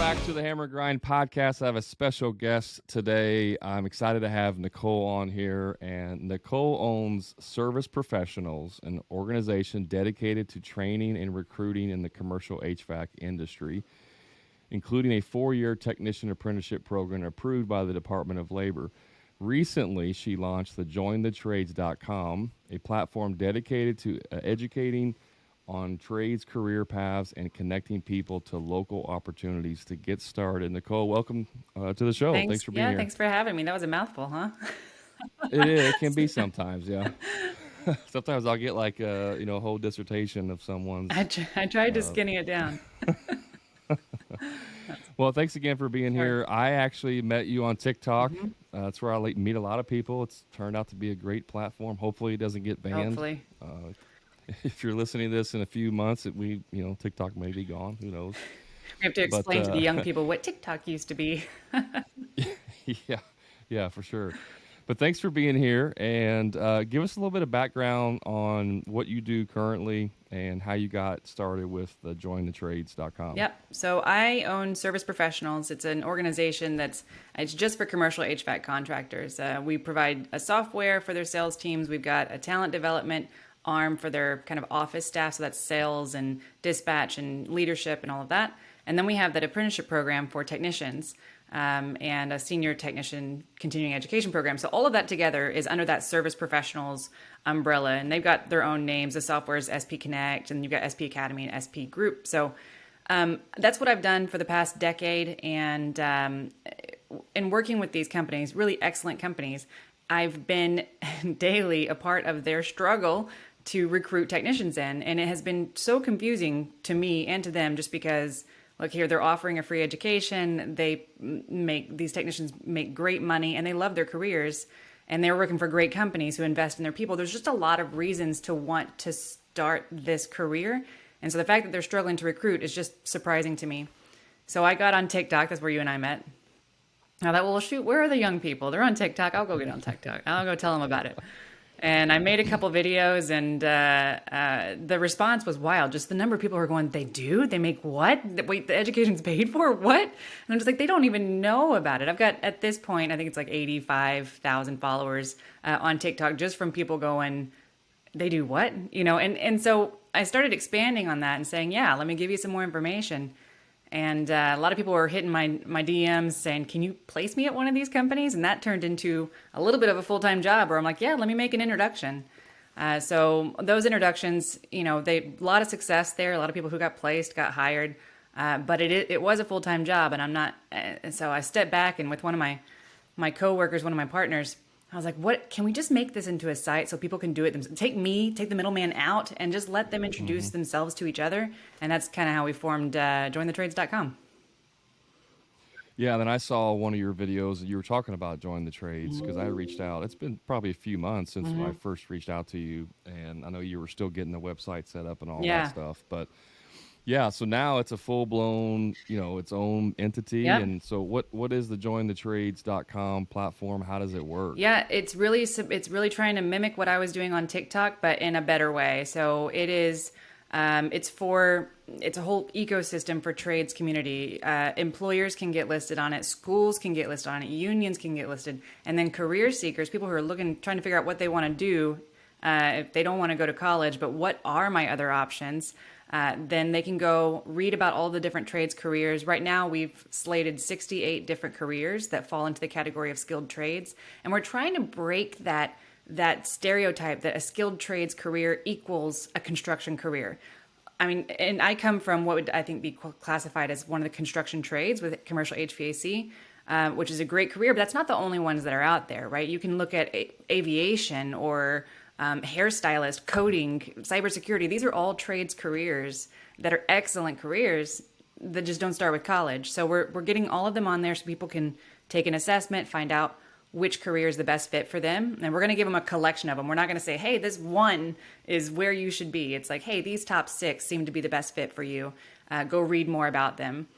back to the Hammer and Grind podcast. I have a special guest today. I'm excited to have Nicole on here. And Nicole owns Service Professionals, an organization dedicated to training and recruiting in the commercial HVAC industry, including a 4-year technician apprenticeship program approved by the Department of Labor. Recently, she launched the jointhetrades.com, a platform dedicated to educating on trades career paths and connecting people to local opportunities to get started. Nicole, welcome to the show. Thanks for being here. Thanks for having me. That was a mouthful, huh? It is. It can be sometimes, yeah. Sometimes I'll get like a whole dissertation of someone's. I tried to skinny it down. Well, thanks again for being here. I actually met you on TikTok. That's where I meet a lot of people. It's turned out to be a great platform. Hopefully it doesn't get banned. Hopefully. If you're listening to this in a few months, TikTok may be gone. Who knows? We have to explain to the young people what TikTok used to be. Yeah, for sure. But thanks for being here, and give us a little bit of background on what you do currently and how you got started with the jointhetrades.com. Yep. So I own Service Professionals. It's an organization it's just for commercial HVAC contractors. We provide a software for their sales teams. We've got a talent development arm for their kind of office staff. So that's sales and dispatch and leadership and all of that. And then we have that apprenticeship program for technicians. And a senior technician continuing education program. So all of that together is under that Service Professionals umbrella, and they've got their own names. The software is SP Connect, and you've got SP Academy and SP Group. So that's what I've done for the past decade. And in working with these companies, really excellent companies, I've been daily a part of their struggle to recruit technicians in. And it has been so confusing to me and to them, just because look here, they're offering a free education. These technicians make great money and they love their careers, and they're working for great companies who invest in their people. There's just a lot of reasons to want to start this career. And so the fact that they're struggling to recruit is just surprising to me. So I got on TikTok. That's where you and I met. I thought, well, shoot, where are the young people? They're on TikTok. I'll go get on TikTok. I'll go tell them about it. And I made a couple videos, and the response was wild. Just the number of people who are going, they make what? Wait, the education's paid for? What? And I'm just like, they don't even know about it. I've got, at this point, I think it's like 85,000 followers on TikTok, just from people going, they do what? And so I started expanding on that and saying, yeah, let me give you some more information. And a lot of people were hitting my DMs saying, can you place me at one of these companies? And that turned into a little bit of a full-time job where I'm like, yeah, let me make an introduction. So those introductions, a lot of success there. A lot of people who got placed, got hired. But it was a full-time job, and I'm not. And so I stepped back, and with one of my coworkers, one of my partners, I was like, what, can we just make this into a site so people can do it? Take the middleman out and just let them introduce themselves to each other. And that's kind of how we formed jointhetrades.com. Yeah, and then I saw one of your videos. You were talking about Join the Trades because I reached out. It's been probably a few months since I first reached out to you. And I know you were still getting the website set up and all that stuff. But yeah, so now it's a full-blown, its own entity. Yep. And so what is the jointhetrades.com platform? How does it work? Yeah, it's really trying to mimic what I was doing on TikTok, but in a better way. So it is, it's a whole ecosystem for trades community. Employers can get listed on it. Schools can get listed on it. Unions can get listed. And then career seekers, people who are trying to figure out what they want to do, if they don't want to go to college, but what are my other options? Then they can go read about all the different trades careers. Right now, we've slated 68 different careers that fall into the category of skilled trades. And we're trying to break that stereotype that a skilled trades career equals a construction career. I mean, and I come from what would, I think, be classified as one of the construction trades with commercial HVAC, which is a great career, but that's not the only ones that are out there, right? You can look at aviation or hairstylist, coding, cybersecurity. These are all trades careers that are excellent careers that just don't start with college. So we're getting all of them on there so people can take an assessment, find out which career is the best fit for them. And we're going to give them a collection of them. We're not going to say, hey, this one is where you should be. It's like, hey, these top 6 seem to be the best fit for you. Go read more about them.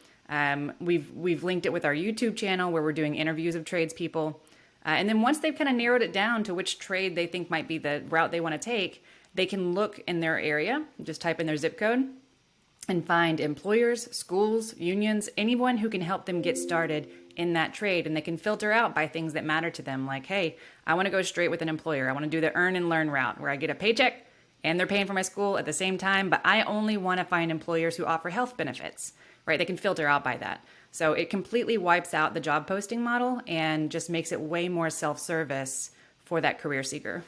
We've linked it with our YouTube channel where we're doing interviews of tradespeople. And then once they've kind of narrowed it down to which trade they think might be the route they want to take, they can look in their area, just type in their zip code, and find employers, schools, unions, anyone who can help them get started in that trade. And they can filter out by things that matter to them. Like, hey, I want to go straight with an employer. I want to do the earn and learn route where I get a paycheck and they're paying for my school at the same time. But I only want to find employers who offer health benefits, right? They can filter out by that. So it completely wipes out the job posting model and just makes it way more self-service for that career seeker.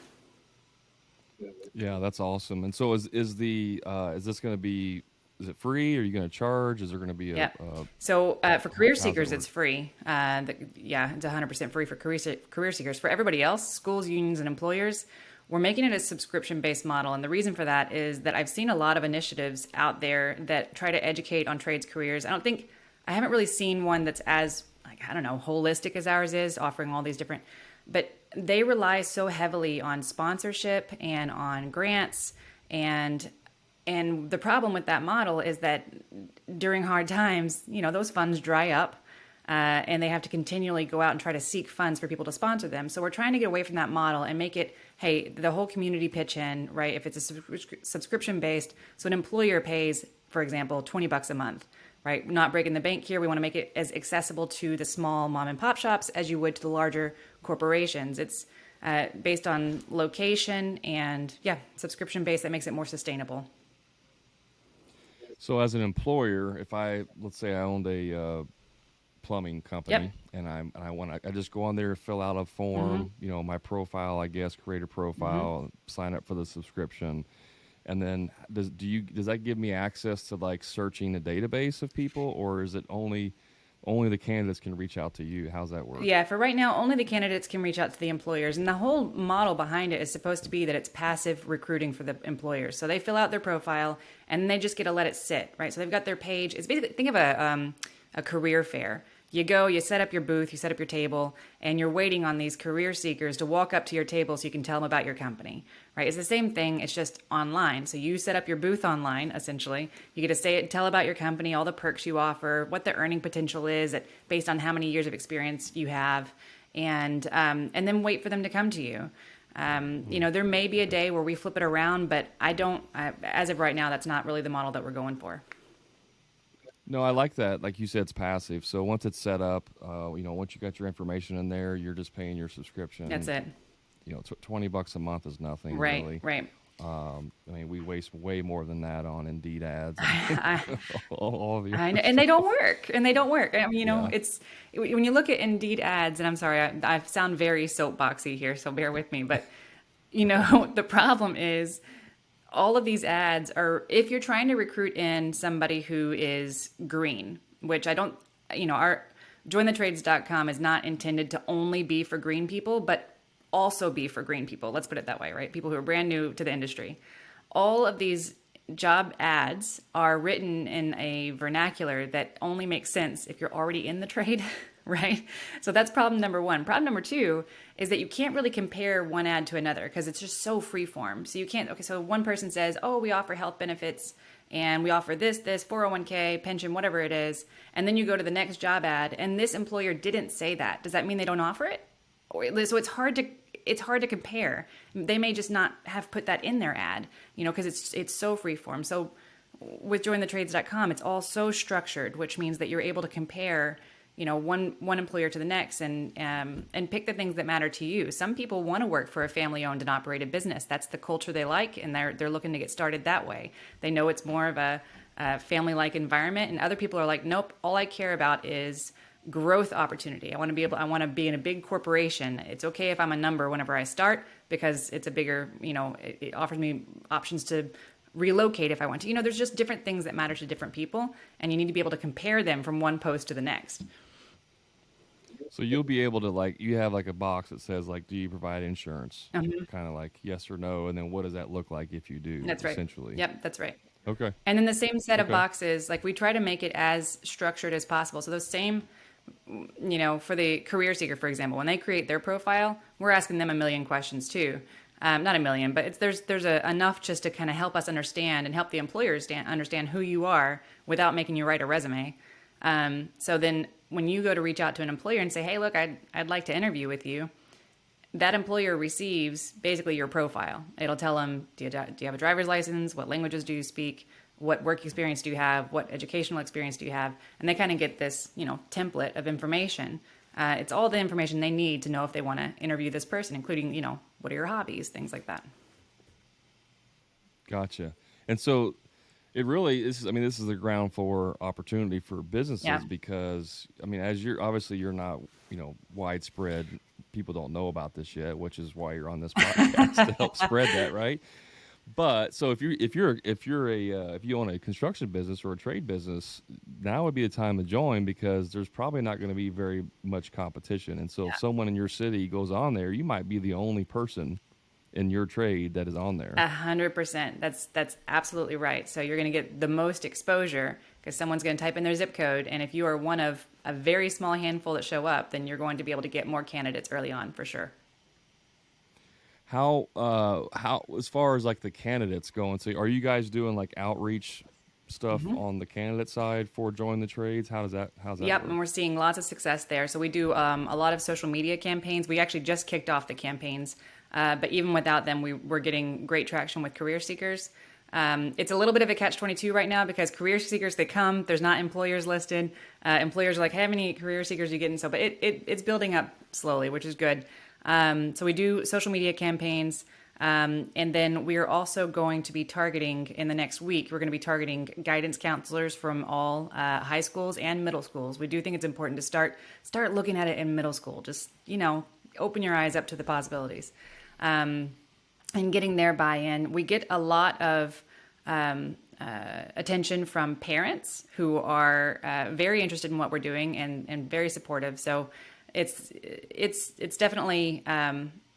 Yeah, that's awesome. And so is this going to be, is it free? Are you going to charge? Is there going to be Yeah. So for career how's it seekers, work? it's free. It's 100% free for career seekers. For everybody else, schools, unions, and employers, we're making it a subscription-based model. And the reason for that is that I've seen a lot of initiatives out there that try to educate on trades careers. I haven't really seen one that's as, like, I don't know, holistic as ours is, offering all these different, but they rely so heavily on sponsorship and on grants, and the problem with that model is that during hard times, those funds dry up, and they have to continually go out and try to seek funds for people to sponsor them. So we're trying to get away from that model and make it, hey, the whole community pitch in, right? If it's a subscription based, so an employer pays, for example, $20 a month, right? Not breaking the bank here. We want to make it as accessible to the small mom and pop shops as you would to the larger corporations. It's based on location and subscription based. That makes it more sustainable. So as an employer, if let's say I owned a plumbing company, Yep. and I just go on there, fill out a form, my profile, I guess, create a profile, sign up for the subscription. And then does that give me access to like searching a database of people, or is it only the candidates can reach out to you? How's that work? Yeah, for right now, only the candidates can reach out to the employers. And the whole model behind it is supposed to be that it's passive recruiting for the employers. So they fill out their profile and they just get to let it sit, right? So they've got their page. It's basically, think of a career fair. You go, you set up your booth, you set up your table, and you're waiting on these career seekers to walk up to your table so you can tell them about your company, right? It's the same thing, it's just online. So you set up your booth online, essentially. You get to tell about your company, all the perks you offer, what the earning potential is based on how many years of experience you have, and then wait for them to come to you. There may be a day where we flip it around, but as of right now, that's not really the model that we're going for. No, I like that. Like you said, it's passive. So once it's set up, once you got your information in there, you're just paying your subscription. That's it. $20 a month is nothing, Right, really. right. We waste way more than that on Indeed ads. I, all of your I know, and they don't work. I mean, it's when you look at Indeed ads, and I'm sorry, I sound very soapboxy here, so bear with me. But the problem is all of these ads are, if you're trying to recruit in somebody who is green, which I don't, our jointhetrades.com is not intended to only be for green people, but also be for green people. Let's put it that way, right? People who are brand new to the industry. All of these job ads are written in a vernacular that only makes sense if you're already in the trade, right? So that's problem number one. Problem number two is that you can't really compare one ad to another because it's just so freeform. So you can't, okay, so one person says, oh, we offer health benefits and we offer this, 401k, pension, whatever it is. And then you go to the next job ad and this employer didn't say that. Does that mean they don't offer it? So it's hard to compare. They may just not have put that in their ad, because it's so freeform. So with jointhetrades.com, it's all so structured, which means that you're able to compare, one employer to the next and pick the things that matter to you. Some people want to work for a family-owned and operated business. That's the culture they like, and they're looking to get started that way. They know it's more of a family-like environment, and other people are like, nope, all I care about is growth opportunity. I want to be in a big corporation. It's okay if I'm a number whenever I start because it's a bigger, it offers me options to relocate if I want to. There's just different things that matter to different people, and you need to be able to compare them from one post to the next. So you'll be able to you have like a box that says do you provide insurance? Kind of like yes or no, and then what does that look like if you do? That's right. Essentially. Yep, that's right. Okay. And then the same set of Okay. boxes, we try to make it as structured as possible. So those same, for the career seeker, for example, when they create their profile, we're asking them a million questions too. Not a million, but there's enough just to kind of help us understand and help the employers understand who you are without making you write a resume. So then when you go to reach out to an employer and say, hey, look, I'd like to interview with you, that employer receives basically your profile. It'll tell them, do you have a driver's license? What languages do you speak? what work experience do you have, what educational experience do you have, and they kind of get this, template of information. It's all the information they need to know if they want to interview this person, including, what are your hobbies, things like that. Gotcha. And so it really is, I mean, this is the ground floor opportunity for businesses Yeah. because, I mean, as you're not, widespread. People don't know about this yet, which is why you're on this podcast to help spread that, right? But so if you own a construction business or a trade business, now would be the time to join because there's probably not going to be very much competition. And so if someone in your city goes on there, you might be the only person in your trade that is on there. 100%. That's absolutely right. So you're going to get the most exposure because someone's going to type in their zip code, and if you are one of a very small handful that show up, then you're going to be able to get more candidates early on for sure. How as far as like the candidates going, so are you guys doing like outreach stuff on the candidate side for Join the Trades? How's that Yep, work? and we're seeing lots of success there. So we do a lot of social media campaigns. We actually just kicked off the campaigns, but even without them, we're getting great traction with career seekers. It's a little bit of a catch-22 right now because career seekers, they come, there's not employers listed. Employers are like, hey, how many career seekers are you getting? So, but it's building up slowly, which is good. So we do social media campaigns. And then we are also going to be targeting in the next week, we're going to be targeting guidance counselors from all high schools and middle schools. We do think it's important to start looking at it in middle school. Just, open your eyes up to the possibilities. And getting their buy-in. We get a lot of attention from parents who are very interested in what we're doing and very supportive. So it's definitely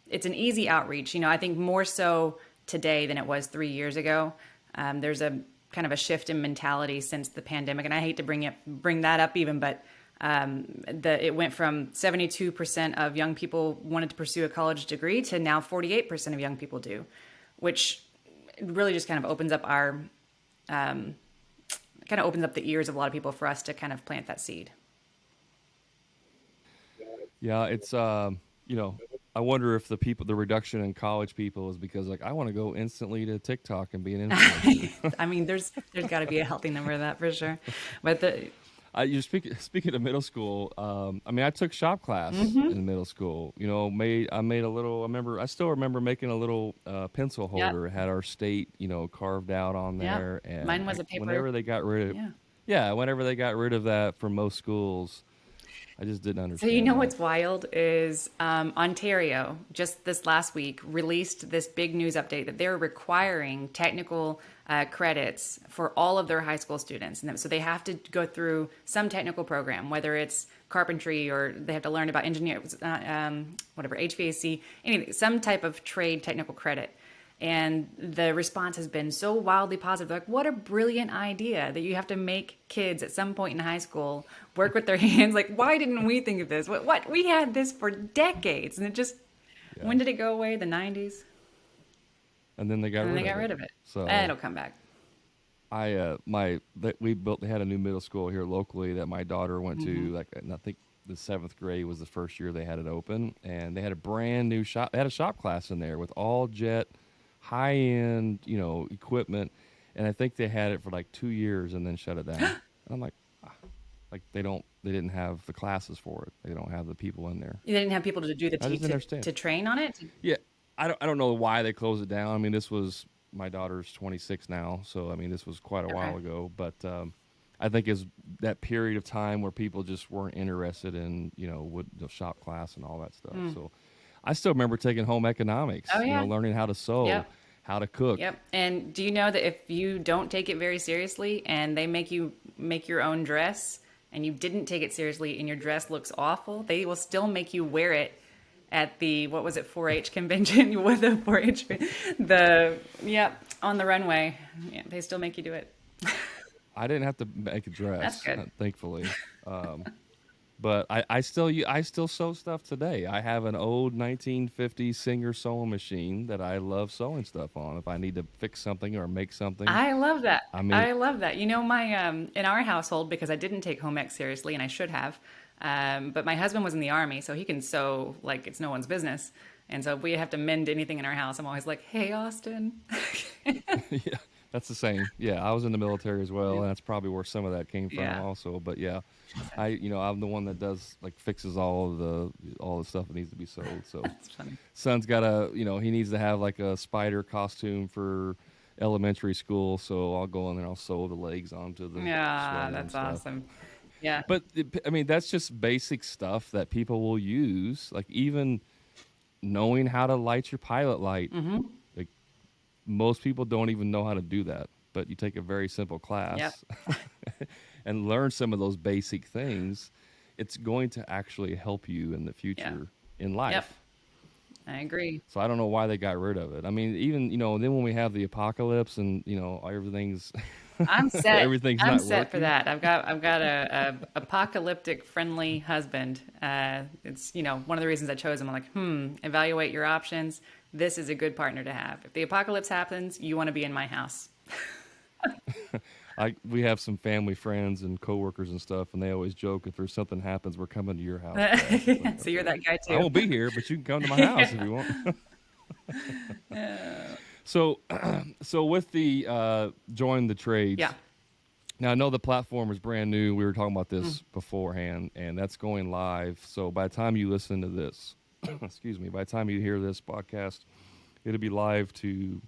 it's an easy outreach. I think more so today than it was 3 years ago. There's a kind of a shift in mentality since the pandemic, and I hate to bring that up even, but it went from 72% of young people wanted to pursue a college degree to now 48% of young people do, which really just kind of opens up the ears of a lot of people for us to kind of plant that seed. Yeah, it's I wonder if the reduction in college people is because like I want to go instantly to TikTok and be an influencer. I mean, there's got to be a healthy number of that for sure, but You speaking of middle school. I mean, I took shop class in middle school. I made a little. I still remember making a little pencil holder. It had our state, carved out on there. And mine was a paper. Whenever they got rid of, whenever they got rid of that from most schools, I just didn't understand. So that. what's wild is Ontario just this last week released this big news update that they're requiring technical credits for all of their high school students. And so they have to go through some technical program, whether it's carpentry or they have to learn about HVAC, anything, some type of trade technical credit. And the response has been so wildly positive. Like, what a brilliant idea that you have to make kids at some point in high school work with their hands. Like, why didn't we think of this? What? We had this for decades. And it just, when did it go away? The 90s? And then they got rid of it. So it'll come back. They had a new middle school here locally that my daughter went to. And I think the 7th grade was the first year they had it open, and they had a brand new shop. They had a shop class in there with all jet, high end, equipment, and I think they had it for like 2 years and then shut it down. I'm like they didn't have the classes for it. They don't have the people in there. They didn't have people to do to train on it. Yeah. I don't know why they closed it down. I mean, this was my daughter's 26 now, so I mean, this was quite a while ago. But I think is that period of time where people just weren't interested in shop class and all that stuff. So I still remember taking home economics. Learning how to sew, how to cook. Yep. And do you know that if you don't take it very seriously and they make you make your own dress and you didn't take it seriously and your dress looks awful, they will still make you wear it at the 4-H convention with the 4-H, on the runway. Yeah, they still make you do it. I didn't have to make a dress, That's good. Thankfully. But I still sew stuff today. I have an old 1950s Singer sewing machine that I love sewing stuff on. If I need to fix something or make something, I love that. I love that. My in our household, because I didn't take home ec seriously, and I should have. But my husband was in the Army, so he can sew like it's no one's business. And so if we have to mend anything in our house, I'm always like, "Hey, Austin." That's the same. Yeah, I was in the military as well, and that's probably where some of that came from Yeah. also. But yeah, I'm the one that does like fixes all the stuff that needs to be sold. So That's funny. son's got he needs to have like a spider costume for elementary school, so I'll go in there and I'll sew the legs onto the Yeah, sweater and that's stuff. awesome. Yeah. But I mean, that's just basic stuff that people will use. Like even knowing how to light your pilot light. Like most people don't even know how to do that. But you take a very simple Yep. class and learn some of those basic things, it's going to actually help you in the Yeah. future in Yep. life. I agree. So I don't know why they got rid of it. I mean, even then when we have the apocalypse and everything's I'm set. everything's I'm not set for working. that. I've got a apocalyptic friendly husband. It's one of the reasons I chose him. I'm like, evaluate your options. This is a good partner to have. If the apocalypse happens, you want to be in my house. We have some family friends and coworkers and stuff, and they always joke if there's something happens, we're coming to your house, Dad. It's like, So you're okay, that guy I too. won't be here, but you can come to my house if you want. So, so with the join the trades. Yeah. Now I know the platform is brand new. We were talking about this beforehand, and that's going live. So by the time you listen to this, excuse me, by the time you hear this podcast, it'll be live to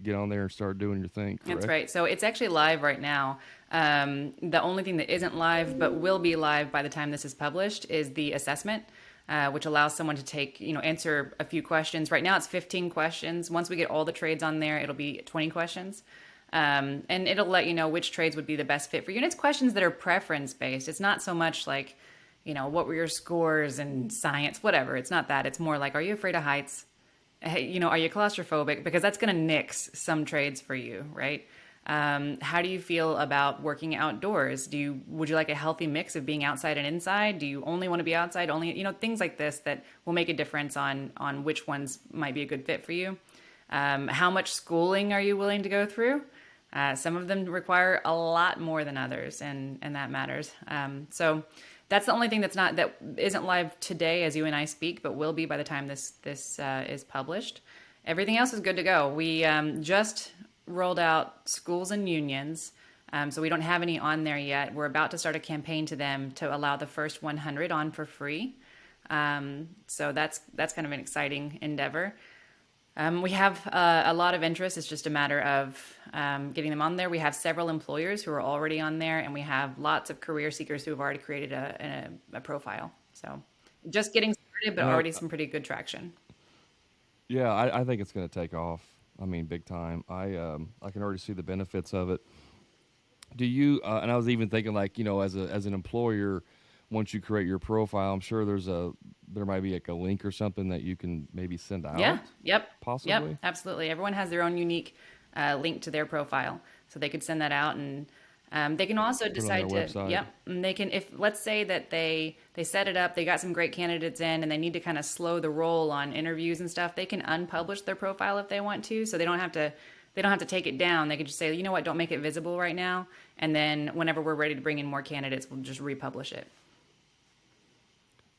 get on there and start doing your thing. Correct? That's right. So it's actually live right now. The only thing that isn't live but will be live by the time this is published is the assessment, which allows someone to take, answer a few questions. Right now it's 15 questions. Once we get all the trades on there, it'll be 20 questions. And it'll let you know which trades would be the best fit for you. And it's questions that are preference based. It's not so much like, what were your scores in science, whatever. It's not that. It's more like, are you afraid of heights? Hey, are you claustrophobic? Because that's going to nix some trades for you, right? How do you feel about working outdoors? Would you like a healthy mix of being outside and inside? Do you only want to be outside? Only, things like this that will make a difference on which ones might be a good fit for you. How much schooling are you willing to go through? Some of them require a lot more than others, and that matters. So that's the only thing that isn't live today as you and I speak, but will be by the time this is published. Everything else is good to go. We just rolled out schools and unions, so we don't have any on there yet. We're about to start a campaign to them to allow the first 100 on for free. So that's kind of an exciting endeavor. We have a lot of interest. It's just a matter of getting them on there. We have several employers who are already on there, and we have lots of career seekers who have already created a profile. So just getting started, but And already some pretty good traction. yeah, I think it's going to take off. I mean, big time. I can already see the benefits of it. Do you? And I was even thinking, like, as an employer, once you create your profile, I'm sure there might be like a link or something that you can maybe send out. Yeah. Yep. Possibly. Yep. Absolutely. Everyone has their own unique link to their profile, so they could send that out, and they can also Put it on their decide to. website. Yep. And they can, if let's say that they set it up, they got some great candidates in, and they need to kind of slow the roll on interviews and stuff. They can unpublish their profile if they want to, so they don't have to. They don't have to take it down. They can just say, you know what, don't make it visible right now, and then whenever we're ready to bring in more candidates, we'll just republish it.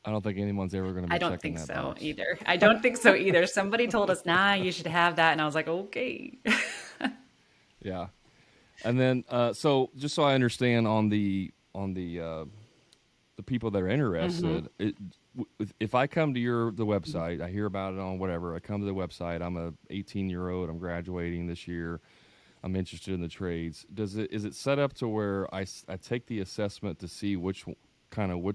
I don't think anyone's ever going to be I don't checking think that so box. either. I don't think so either. Somebody told us, nah, you should have that. And I was like, okay. Yeah. And then, so just so I understand on the people that are interested, if I come to the website, I hear about it on whatever, I come to the website, I'm a 18-year-old, I'm graduating this year, I'm interested in the trades. Is it set up to where I take the assessment to see which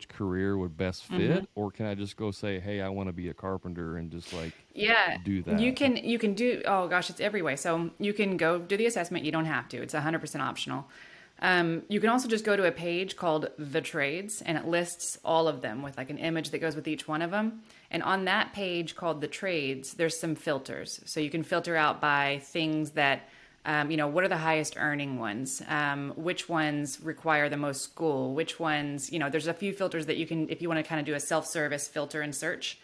career would best fit, or can I just go say, hey, I want to be a carpenter and just like Yeah, do that? you can do, oh gosh, it's every way. So you can go do the assessment. You don't have to. It's 100% optional. You can also just go to a page called The Trades, and it lists all of them with like an image that goes with each one of them. And on that page called The Trades, there's some filters. So you can filter out by things that, what are the highest earning ones? Which ones require the most school? Which ones, there's a few filters that you can, if you want to kind of do a self-service filter and search.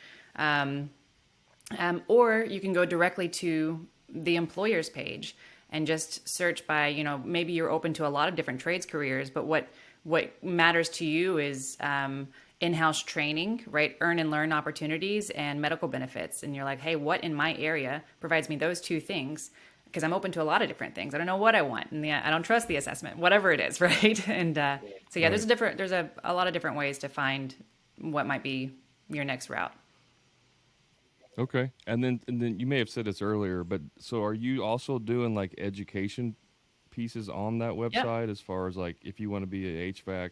Or you can go directly to the employer's page and just search by, maybe you're open to a lot of different trades careers, but what matters to you is in-house training, right? Earn and learn opportunities and medical benefits. And you're like, hey, what in my area provides me those two things? because I'm open to a lot of different things. I don't know what I want, and I don't trust the assessment, whatever it is, right? And so yeah, Right. there's a lot of different ways to find what might be your next route. Okay. And then you may have said this earlier, but so are you also doing like education pieces on that Yep. website as far as like if you want to be a HVAC,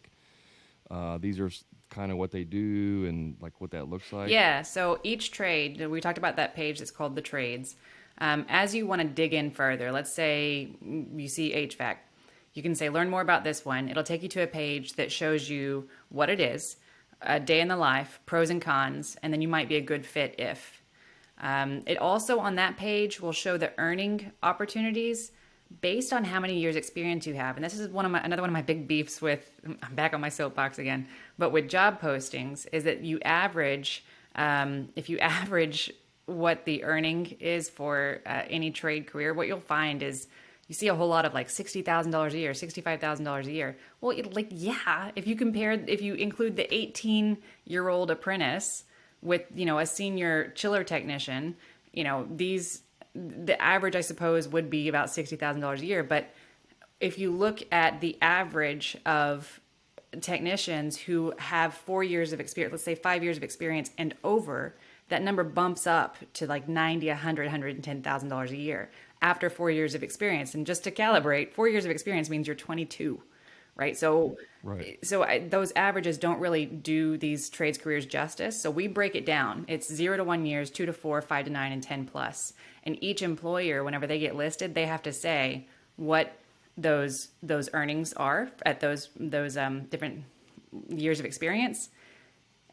these are kind of what they do and like what that looks like? Yeah, so each trade, we talked about that page that's called the trades. As you want to dig in further, let's say you see HVAC, you can say, learn more about this one. It'll take you to a page that shows you what it is, a day in the life, pros and cons, and then you might be a good fit if. It also on that page will show the earning opportunities based on how many years experience you have. And this is another one of my big beefs with, I'm back on my soapbox again, but with job postings is that you average, if you average what the earning is for any trade career, what you'll find is you see a whole lot of like $60,000 a year, $65,000 a year. Well, yeah, if you include the 18-year-old apprentice with, a senior chiller technician, the average, I suppose, would be about $60,000 a year. But if you look at the average of technicians who have 4 years of experience, let's say 5 years of experience and over, that number bumps up to like 90, 100, $110,000 a year after 4 years of experience. And just to calibrate, 4 years of experience means you're 22, right? So, Right. those averages don't really do these trades careers justice. So we break it down. It's 0 to 1 years, 2 to 4, 5 to 9, and 10 plus. And each employer, whenever they get listed, they have to say what those earnings are at those different years of experience.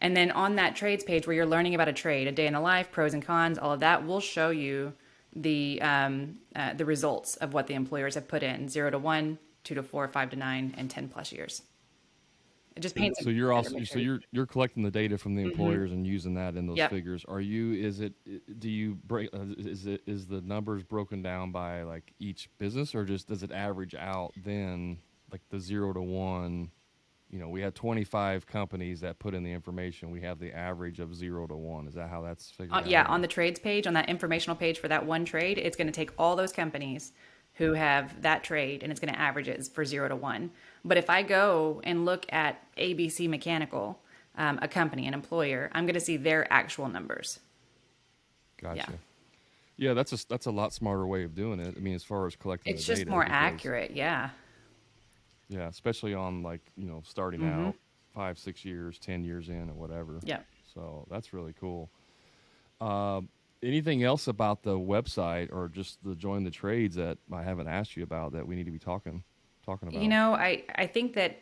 And then on that trades page where you're learning about a trade, a day in the life, pros and cons, all of that will show you the results of what the employers have put in 0 to 1, 2 to 4, 5 to 9, and 10 plus years. It just paints a So you're better also so picture. you're collecting the data from the employers and using that in those Yep. figures. Are you is it do you break is the numbers broken down by like each business or just does it average out then like the 0 to 1? We had 25 companies that put in the information. We have the average of 0 to 1. Is that how that's figured Yeah, out on or the trades page, on that informational page for that one trade, it's going to take all those companies who have that trade and it's going to average it for 0 to 1. But if I go and look at ABC Mechanical, a company, an employer, I'm going to see their actual numbers. Yeah. gotcha? Yeah, that's a lot smarter way of doing it. I mean, as far as collecting the It's just data, more because accurate. Yeah. yeah, especially on like, starting out 5, 6 years, 10 years in or whatever. Yeah. So that's really cool. Uh, Anything else about the website or just the join the trades that I haven't asked you about that we need to be talking about? I think that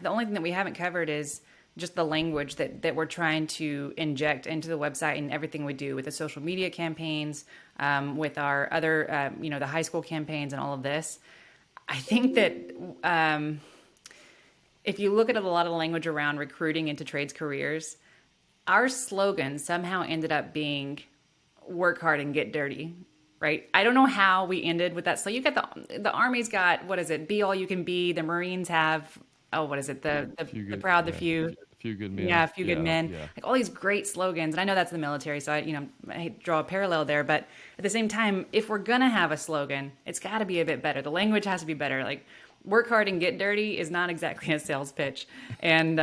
the only thing that we haven't covered is just the language that we're trying to inject into the website and everything we do with the social media campaigns, with our other, the high school campaigns and all of this. I think that if you look at a lot of the language around recruiting into trades careers, our slogan somehow ended up being work hard and get dirty, right? I don't know how we ended with that. So you got the Army's got, what is it? Be all you can be. The Marines have, oh, what is it? Few The good, proud, the yeah, few. a few good Yeah, men. a few good Yeah, men. yeah, Like all these great slogans. And I know that's the military, so I hate to draw a parallel there. But at the same time, if we're going to have a slogan, it's got to be a bit better. The language has to be better. Like work hard and get dirty is not exactly a sales pitch, and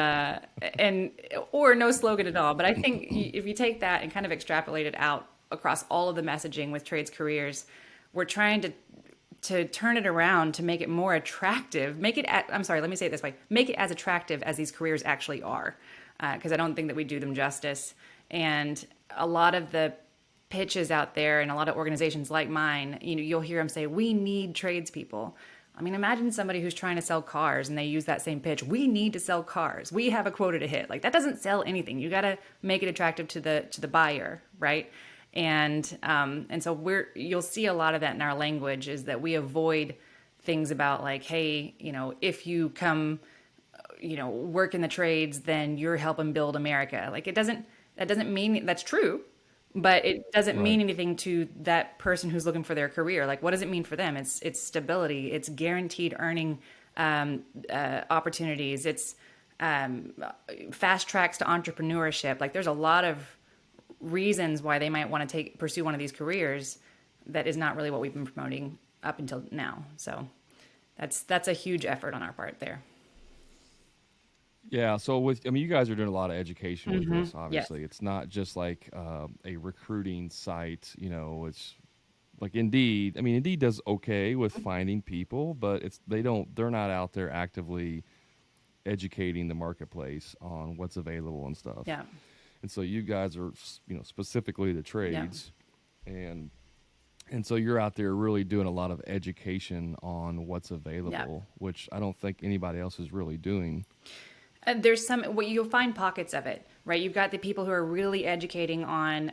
or no slogan at all. But I think if you take that and kind of extrapolate it out across all of the messaging with trades careers, we're trying to turn it around to make it more attractive. I'm sorry, let me say it this way: make it as attractive as these careers actually are, because I don't think that we do them justice. And a lot of the pitches out there and a lot of organizations like mine, you'll hear them say, "We need tradespeople." I mean, imagine somebody who's trying to sell cars and they use that same pitch. We need to sell cars. We have a quota to hit. Like that doesn't sell anything. You got to make it attractive to the buyer, right? And so you'll see a lot of that in our language is that we avoid things about like, hey, if you come, work in the trades, then you're helping build America. Like that doesn't mean that's true, but it doesn't mean right. anything to that person who's looking for their career. Like, what does it mean for them? It's stability. It's guaranteed earning opportunities. It's fast tracks to entrepreneurship. Like, there's a lot of reasons why they might want to pursue one of these careers that is not really what we've been promoting up until now. So that's a huge effort on our part there. Yeah. So you guys are doing a lot of education with this. Yes. Obviously, it's not just like a recruiting site. It's like Indeed. I mean, Indeed does okay with finding people, but they're not out there actively educating the marketplace on what's available and stuff. Yeah. And so you guys are, specifically the Yeah. trades, and so you're out there really doing a lot of education on what's Yeah. available, which I don't think anybody else is really doing. There's you'll find pockets of it, right? You've got the people who are really educating on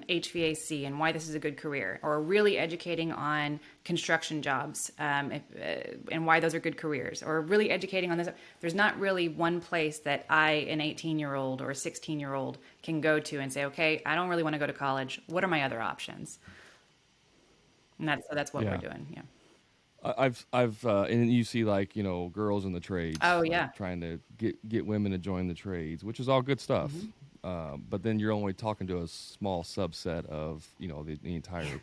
HVAC and why this is a good career, or really educating on construction jobs and why those are good careers, or really educating on this. There's not really one place that an 18-year-old or a 16-year-old can go to and say, okay, I don't really want to go to college. What are my other options? And that's what we're Yeah. doing. Yeah. And you see like girls in the trades, Oh like yeah. trying to get women to join the trades, which is all good stuff. But then you're only talking to a small subset of the entire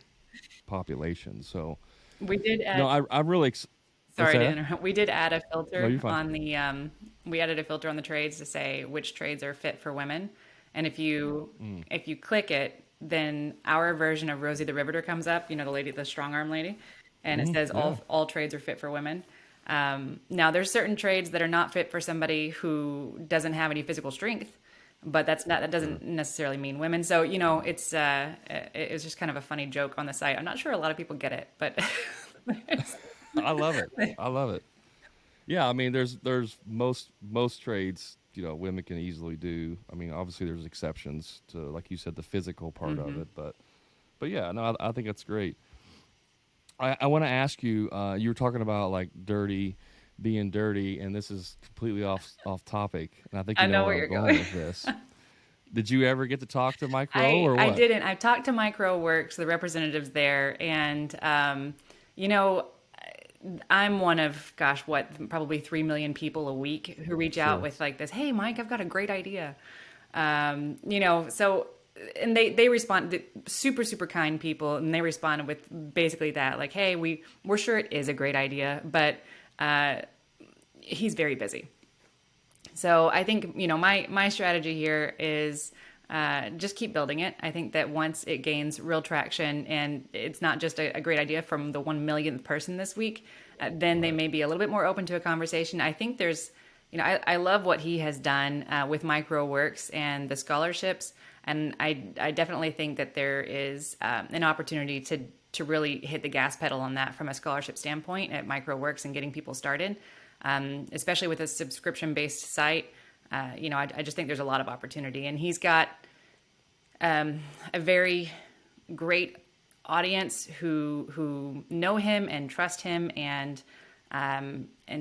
population. So We did no, add. I'm really what's Sorry to that? interrupt. We did add a No, filter you're fine. on the. We added a filter on the trades to say which trades are fit for women, and if you click it, then our version of Rosie the Riveter comes up. The lady, the strong arm lady, and it says Yeah. all trades are fit for women. Now there's certain trades that are not fit for somebody who doesn't have any physical strength, but that Sure. doesn't necessarily mean women. So it's just kind of a funny joke on the site. I'm not sure a lot of people get it, but I love it. I love it. Yeah, I mean, there's most trades, women can easily do. I mean, obviously there's exceptions to, like you said, the physical part of it, but yeah, no, I think that's great. I want to ask you. You were talking about like being dirty, and this is completely off topic, and I think I you know know where where I'm you're going going. with this. Did you ever get to talk to Mike Rowe I or I what? didn't. I've talked to MicroWorks, the representatives there, and you know, I'm one of gosh, what probably 3 million people a week who reach out Sure. with like this. Hey, Mike, I've got a great idea. So and they respond super kind people, and they responded with basically that like, hey, we're sure it is a great idea, but he's very busy. So I think my strategy here is just keep building it. I think that once it gains real traction and it's not just a great idea from the 1 millionth person this week, then they Right. may be a little bit more open to a conversation. I think there's, I love what he has done with MicroWorks and the scholarships, and I definitely think that there is an opportunity to really hit the gas pedal on that from a scholarship standpoint at MicroWorks and getting people started, especially with a subscription-based site. I just think there's a lot of opportunity, and he's got a very great audience who know him and trust him, and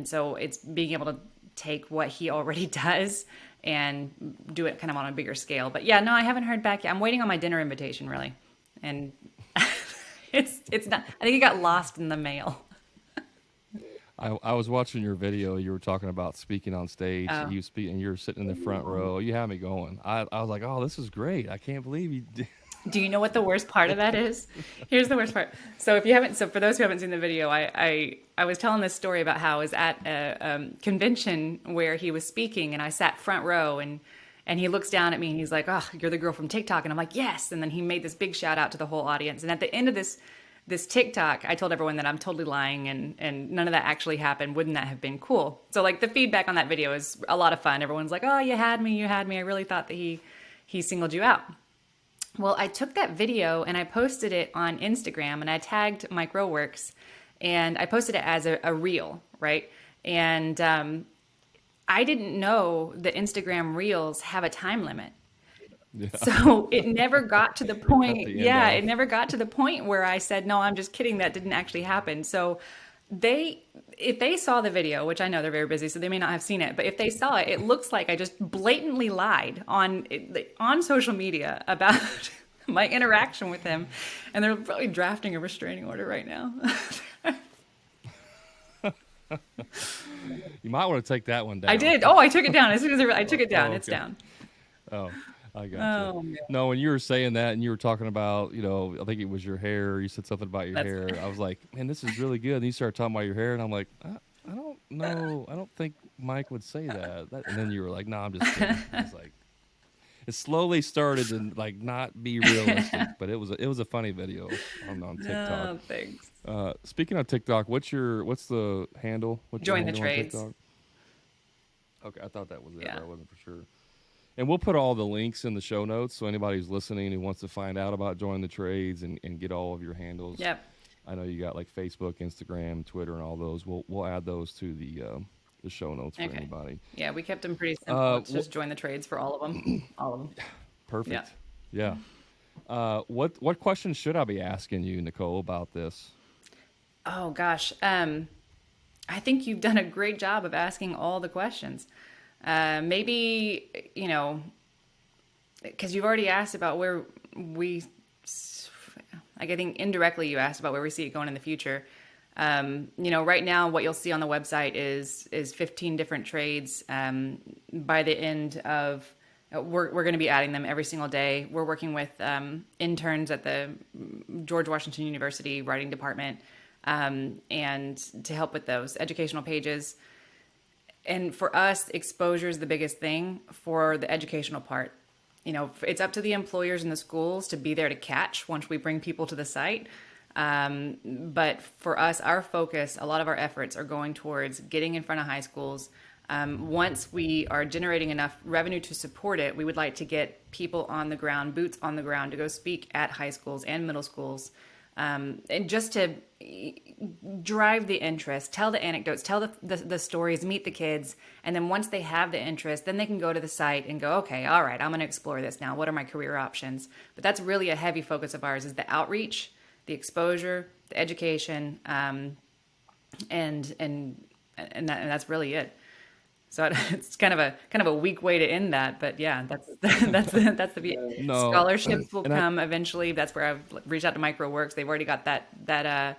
so it's being able to take what he already does and do it kind of on a bigger scale. But yeah, no, I haven't heard back yet. I'm waiting on my dinner invitation really, and it's not. I think it got lost in the mail. I was watching your video. You were talking about speaking on stage. Oh. You speak, and you're sitting in the front row. You had me going. I was like, oh, this is great. I can't believe you did. Do you know what the worst part of that is? Here's the worst part. So for those who haven't seen the video, I was telling this story about how I was at a convention where he was speaking, and I sat front row, and he looks down at me and he's like, "Oh, you're the girl from TikTok," and I'm like, "Yes." And then he made this big shout out to the whole audience. And at the end of this TikTok, I told everyone that I'm totally lying and none of that actually happened. Wouldn't that have been cool? So like the feedback on that video is a lot of fun. Everyone's like, "Oh, you had me. I really thought that he singled you out." Well, I took that video and I posted it on Instagram, and I tagged MicroWorks, and I posted it as a reel, right? And I didn't know that Instagram Reels have a time limit. Yeah, So it never got to the they cut point. the end Yeah, it off. never got to the point where I said, no, I'm just kidding. That didn't actually happen. So if they saw the video, which I know they're very busy, so they may not have seen it, but if they saw it, it looks like I just blatantly lied on social media about my interaction with him. And they're probably drafting a restraining order right now. You might want to take that one I down. did. Oh, I took it down. As soon as I took it down, Oh, it's okay. down. Oh, I got you. Oh, man. No, when you were saying that and you were talking about, I think it was your hair. You said something about your That's hair. I was like, man, this is really good. And you started talking about your hair, and I'm like, I don't know. I don't think Mike would say that. And then you were like, no, I'm just kidding. I was like, it slowly started to like not be realistic, but it was a funny video on TikTok. oh, thanks. Speaking of TikTok, what's the handle? What's your Join the handle on trades. TikTok? Okay, I thought that was it, Yeah. but I wasn't for sure. And we'll put all the links in the show notes, so anybody who's listening who wants to find out about Join the Trades and get all of your handles. Yep. I know you got like Facebook, Instagram, Twitter, and all those. We'll add those to the show notes for Okay. anybody. Yeah, we kept them pretty simple. It's Wh- just join the trades for all of them. All of them. Yeah. Perfect. Yeah. What questions should I be asking you, Nicole, about this? Oh gosh. I think you've done a great job of asking all the questions. Maybe, because you've already asked about where we, like I think indirectly you asked about where we see it going in the future. Right now what you'll see on the website is 15 different trades. By the end of, we're going to be adding them every single day. We're working with interns at the George Washington University writing department, and to help with those educational pages. And for us, exposure is the biggest thing for the educational part. It's up to the employers and the schools to be there to catch once we bring people to the site. But for us, our focus, a lot of our efforts are going towards getting in front of high schools. Once we are generating enough revenue to support it, we would like to get people on the ground, boots on the ground, to go speak at high schools and middle schools. And just to drive the interest, tell the anecdotes, tell the stories, meet the kids. And then once they have the interest, then they can go to the site and go, okay, all right, I'm going to explore this now. What are my career options? But that's really a heavy focus of ours, is the outreach, the exposure, the education, and that's really it. So it's kind of a weak way to end that, but yeah, that's No, scholarships will and I come eventually. That's where I've reached out to MicroWorks. They've already got that on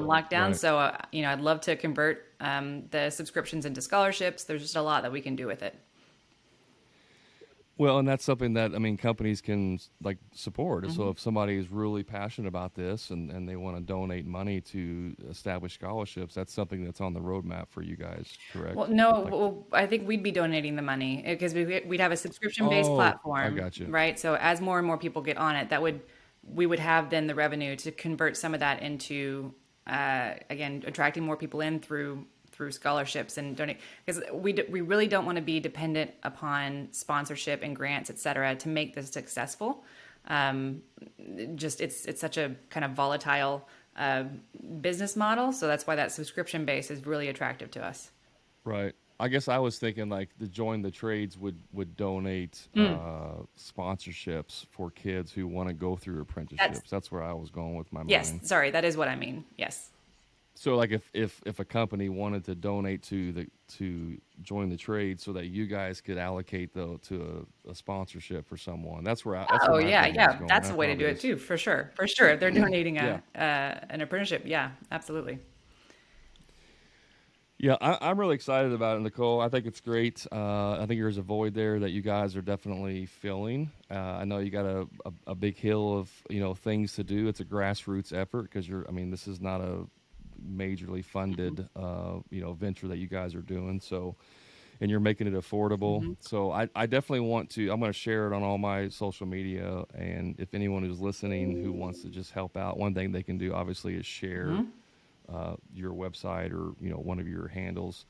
lockdown. right. So I'd love to convert the subscriptions into scholarships. There's just a lot that we can do with it. Well, and that's something that companies can like support. So Mm-hmm. if somebody is really passionate about this and they want to donate money to establish scholarships, that's something that's on the roadmap for you guys, Well, correct? no, Like, well, I think we'd be donating the money because we'd have a subscription-based oh, I platform, got you. right? So as more and more people get on it, we would have then the revenue to convert some of that into, again, attracting more people in through scholarships and donate, because we really don't want to be dependent upon sponsorship and grants, et cetera, to make this successful. Just it's such a kind of volatile business model, so that's why that subscription base is really attractive to us. Right. I guess I was thinking like the Join the Trades would donate sponsorships for kids who want to go through That's apprenticeships. That's where I was going with my Yes, mind. sorry, that is what I mean. Yes. So like if a company wanted to donate to Join the Trade so that you guys could allocate to a sponsorship for someone, that's Oh where my yeah, brain was yeah, going. that's I a way to thought do it it was too, for sure, for sure. If they're donating yeah. an apprenticeship, yeah, absolutely. Yeah, I'm really excited about it, Nicole. I think it's great. I think there's a void there that you guys are definitely filling. I know you got a big hill of things to do. It's a grassroots effort because this is not a majorly funded venture that you guys are doing. So, and you're making it affordable. Hmm. So I definitely want to. I'm going to share it on all my social media, and if anyone who's listening who wants to just help out, one thing they can do obviously is share Hmm. your website or one of your handles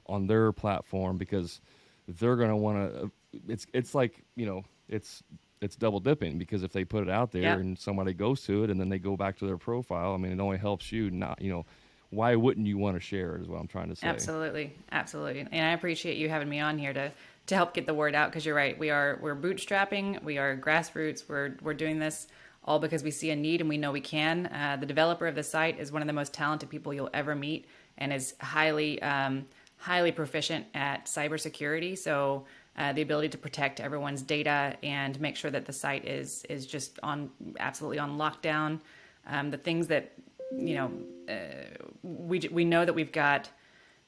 on their platform, because they're going to want to it's like it's double dipping, because if they put it out there Yep. and somebody goes to it and then they go back to their profile, it only helps you. Not why wouldn't you want to share it, is what I'm trying to say. Absolutely, absolutely. And I appreciate you having me on here to help get the word out, because you're right. We're bootstrapping. We are grassroots. We're doing this all because we see a need and we know we can. The developer of the site is one of the most talented people you'll ever meet, and is highly proficient at cybersecurity. So the ability to protect everyone's data and make sure that the site is just absolutely on lockdown. The things that we know that we've got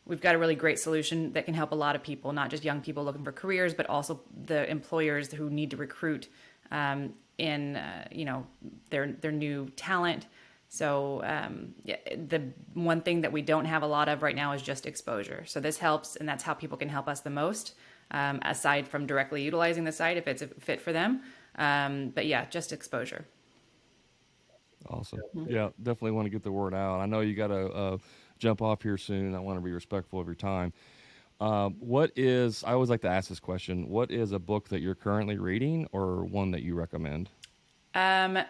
we've got a really great solution that can help a lot of people, not just young people looking for careers, but also the employers who need to recruit in their new talent. So the one thing that we don't have a lot of right now is just exposure. So this helps, and that's how people can help us the most, aside from directly utilizing the site if it's a fit for them. But yeah, just exposure. Awesome. Yeah, definitely want to get the word out. I know you got to jump off here soon. I want to be respectful of your time. I always like to ask this question. What is a book that you're currently reading or one that you recommend? I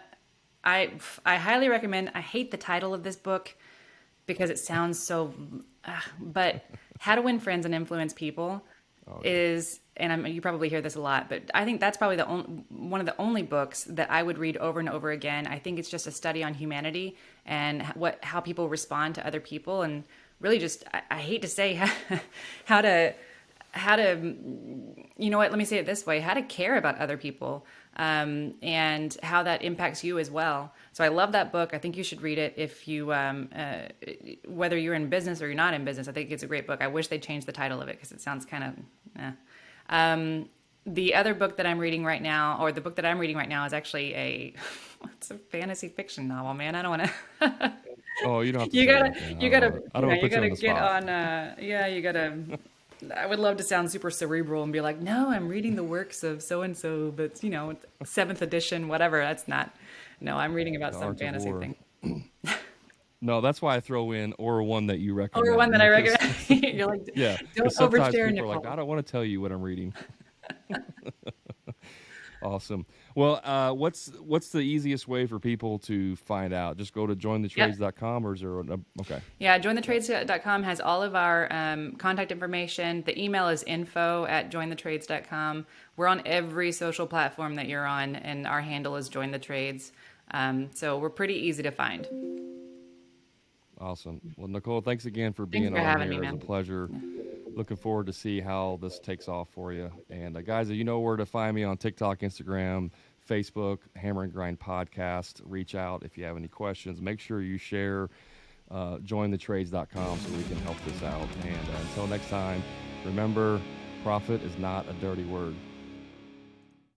highly recommend. I hate the title of this book because it sounds so, but How to Win Friends and Influence People is, and you probably hear this a lot, but I think that's probably one of the only books that I would read over and over again. I think it's just a study on humanity and how people respond to other people, and really just, I hate to say how to, you know what, let me say it this way, how to care about other people, and how that impacts you as well. So I love that book. I think you should read it if you, whether you're in business or you're not in business. I think it's a great book. I wish they changed the title of it because it sounds kind of, the other book that I'm reading right now, or the book that I'm reading right now, is actually it's a fantasy fiction novel, man. I don't want to. Oh, you don't have to. You say gotta, anything. you gotta, I don't want to put you on the get spot. on. Yeah, you gotta. I would love to sound super cerebral and be like, no, I'm reading the works of so and so, but 7th edition, whatever. That's not. No, I'm reading about The some Arts of fantasy War. thing. No, that's why I throw in or one that you Or one recommend. that I Because recommend. You're like, yeah, don't because sometimes overshare, people are like, Nicole. I don't want to tell you what I'm reading. Awesome. Well, what's the easiest way for people to find out? Just go to Yep. jointhetrades.com, or is there okay? Yeah, jointhetrades.com has all of our contact information. The email is info@jointhetrades.com. We're on every social platform that you're on, and our handle is jointhetrades. So we're pretty easy to find. Awesome. Well, Nicole, thanks again for Thanks being for on having here. me, It was a man. pleasure. Looking forward to see how this takes off for you. And guys, you know where to find me on TikTok, Instagram, Facebook, Hammer and Grind Podcast. Reach out if you have any questions. Make sure you share jointhetrades.com so we can help this out. And until next time, remember, profit is not a dirty word.